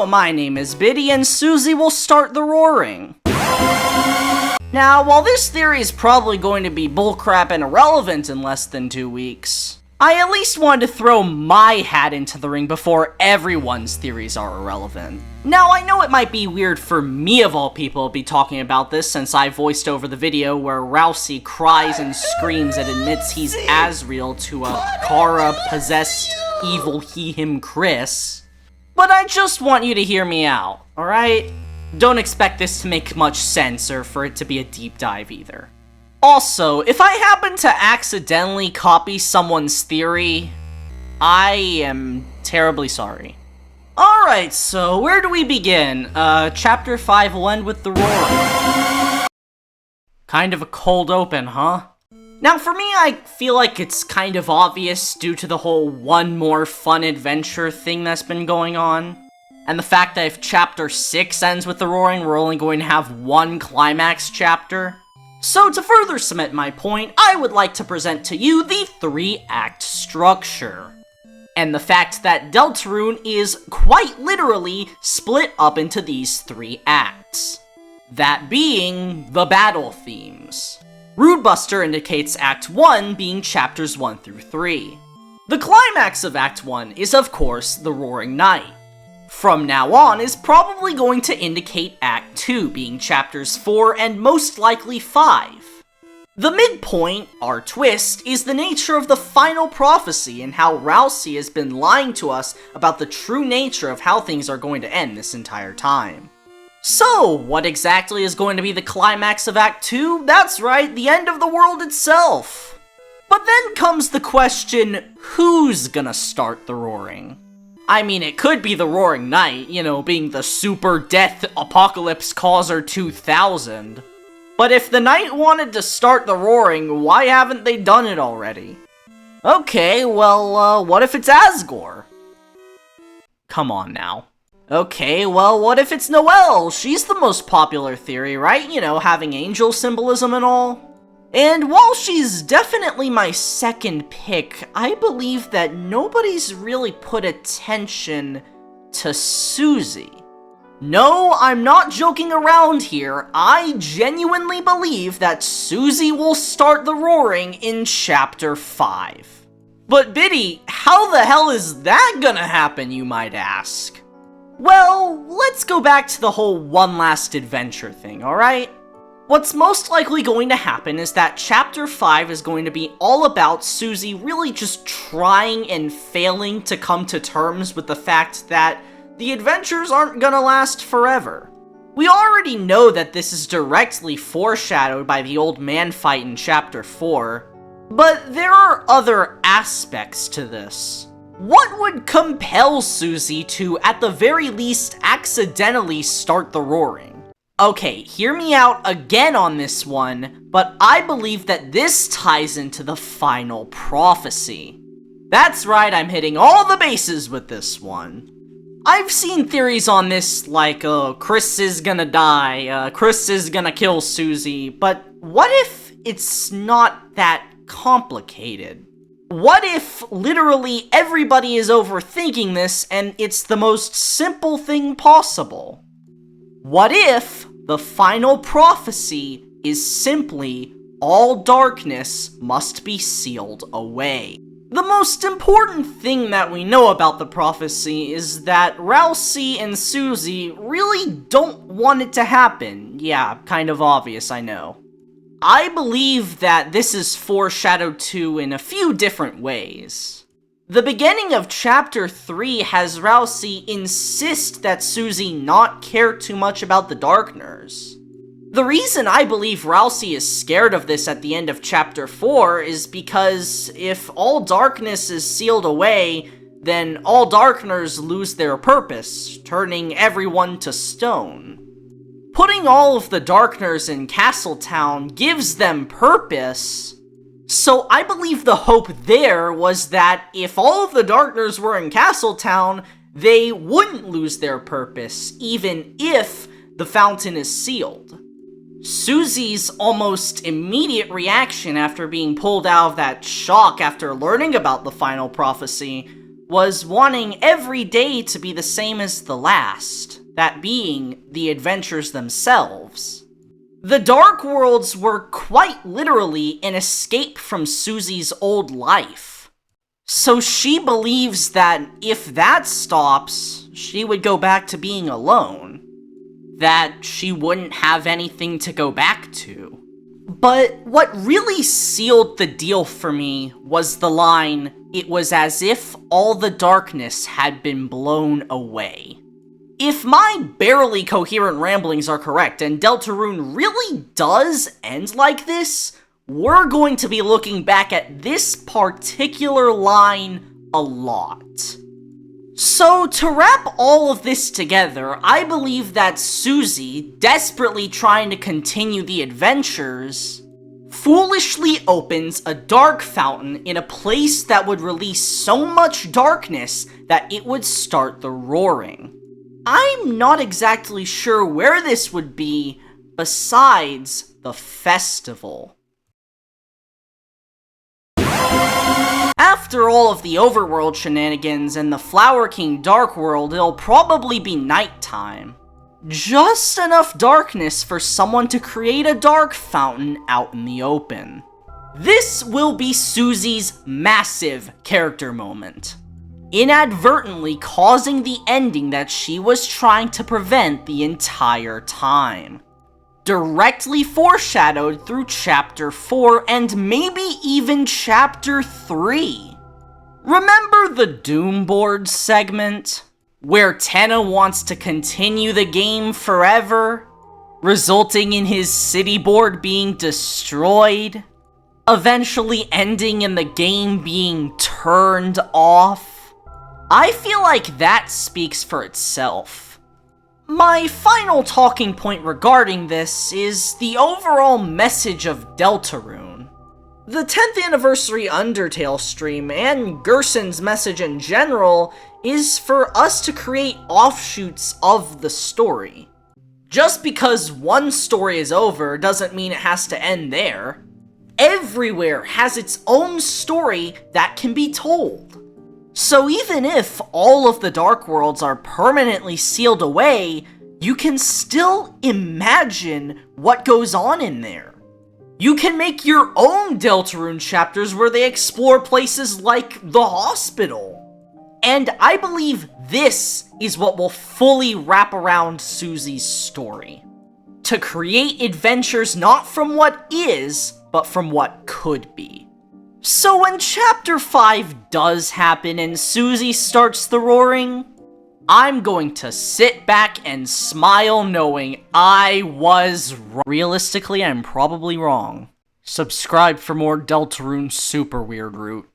Hello, my name is Biddy, and Susie will start the roaring. Now, while this theory is probably going to be bullcrap and irrelevant in less than 2 weeks, I at least wanted to throw my hat into the ring before everyone's theories are irrelevant. Now, I know it might be weird for me of all people to be talking about this since I voiced over the video where Rousey cries and screams and admits he's Asriel to a Kara-possessed evil he-him Chris. But I just want you to hear me out, alright? Don't expect this to make much sense or for it to be a deep dive either. Also, if I happen to accidentally copy someone's theory, I am terribly sorry. Alright, so where do we begin? Chapter 5 will end with the roaring. Kind of a cold open, huh? Now for me, I feel like it's kind of obvious due to the whole one more fun adventure thing that's been going on. And the fact that if Chapter 6 ends with the roaring, we're only going to have one climax chapter. So to further cement my point, I would like to present to you the 3-act structure. And the fact that Deltarune is quite literally split up into these 3 acts. That being the battle themes. Rudebuster indicates Act 1 being chapters 1 through 3. The climax of Act 1 is of course the Roaring Night. From now on is probably going to indicate Act 2 being chapters 4 and most likely 5. The midpoint, our twist, is the nature of the final prophecy and how Rousey has been lying to us about the true nature of how things are going to end this entire time. So, what exactly is going to be the climax of Act 2? That's right, the end of the world itself! But then comes the question, who's gonna start the roaring? I mean, it could be the Roaring Knight, you know, being the super death apocalypse causer 2000. But if the Knight wanted to start the roaring, why haven't they done it already? Okay, well, what if it's Asgore? Come on now. Okay, well, what if it's Noelle? She's the most popular theory, right? You know, having angel symbolism and all. And while she's definitely my second pick, I believe that nobody's really put attention to Susie. No, I'm not joking around here. I genuinely believe that Susie will start the roaring in Chapter 5. But Biddy, how the hell is that gonna happen, you might ask? Well, let's go back to the whole one last adventure thing, alright? What's most likely going to happen is that Chapter 5 is going to be all about Susie really just trying and failing to come to terms with the fact that the adventures aren't gonna last forever. We already know that this is directly foreshadowed by the old man fight in Chapter 4, but there are other aspects to this. What would compel Susie to, at the very least, accidentally start the roaring? Okay, hear me out again on this one, but I believe that this ties into the final prophecy. That's right, I'm hitting all the bases with this one. I've seen theories on this like, Chris is gonna die, Chris is gonna kill Susie, but what if it's not that complicated? What if literally everybody is overthinking this and it's the most simple thing possible? What if the final prophecy is simply all darkness must be sealed away? The most important thing that we know about the prophecy is that Rousey and Susie really don't want it to happen. Yeah, kind of obvious, I know. I believe that this is foreshadowed to in a few different ways. The beginning of Chapter 3 has Rousey insist that Susie not care too much about the Darkners. The reason I believe Rousey is scared of this at the end of Chapter 4 is because if all darkness is sealed away, then all Darkners lose their purpose, turning everyone to stone. Putting all of the Darkners in Castletown gives them purpose. So I believe the hope there was that if all of the Darkners were in Castletown, they wouldn't lose their purpose, even if the fountain is sealed. Susie's almost immediate reaction after being pulled out of that shock after learning about the final prophecy was wanting every day to be the same as the last, that being the adventures themselves. The Dark Worlds were quite literally an escape from Susie's old life. So she believes that if that stops, she would go back to being alone. That she wouldn't have anything to go back to. But what really sealed the deal for me was the line, "It was as if all the darkness had been blown away." If my barely coherent ramblings are correct and Deltarune really does end like this, we're going to be looking back at this particular line a lot. So, to wrap all of this together, I believe that Susie, desperately trying to continue the adventures, foolishly opens a dark fountain in a place that would release so much darkness that it would start the roaring. I'm not exactly sure where this would be besides the festival. After all of the overworld shenanigans and the Flower King Dark World, it'll probably be nighttime. Just enough darkness for someone to create a dark fountain out in the open. This will be Susie's massive character moment, inadvertently causing the ending that she was trying to prevent the entire time. Directly foreshadowed through Chapter 4 and maybe even Chapter 3. Remember the Doom Board segment? Where Tenna wants to continue the game forever, resulting in his city board being destroyed, eventually ending in the game being turned off? I feel like that speaks for itself. My final talking point regarding this is the overall message of Deltarune. The 10th anniversary Undertale stream and Gerson's message in general is for us to create offshoots of the story. Just because one story is over doesn't mean it has to end there. Everywhere has its own story that can be told. So even if all of the Dark Worlds are permanently sealed away, you can still imagine what goes on in there. You can make your own Deltarune chapters where they explore places like the hospital. And I believe this is what will fully wrap around Susie's story. To create adventures not from what is, but from what could be. So when Chapter 5 does happen and Susie starts the roaring, I'm going to sit back and smile knowing I was wrong. Realistically, I'm probably wrong. Subscribe for more Deltarune Super Weird Route.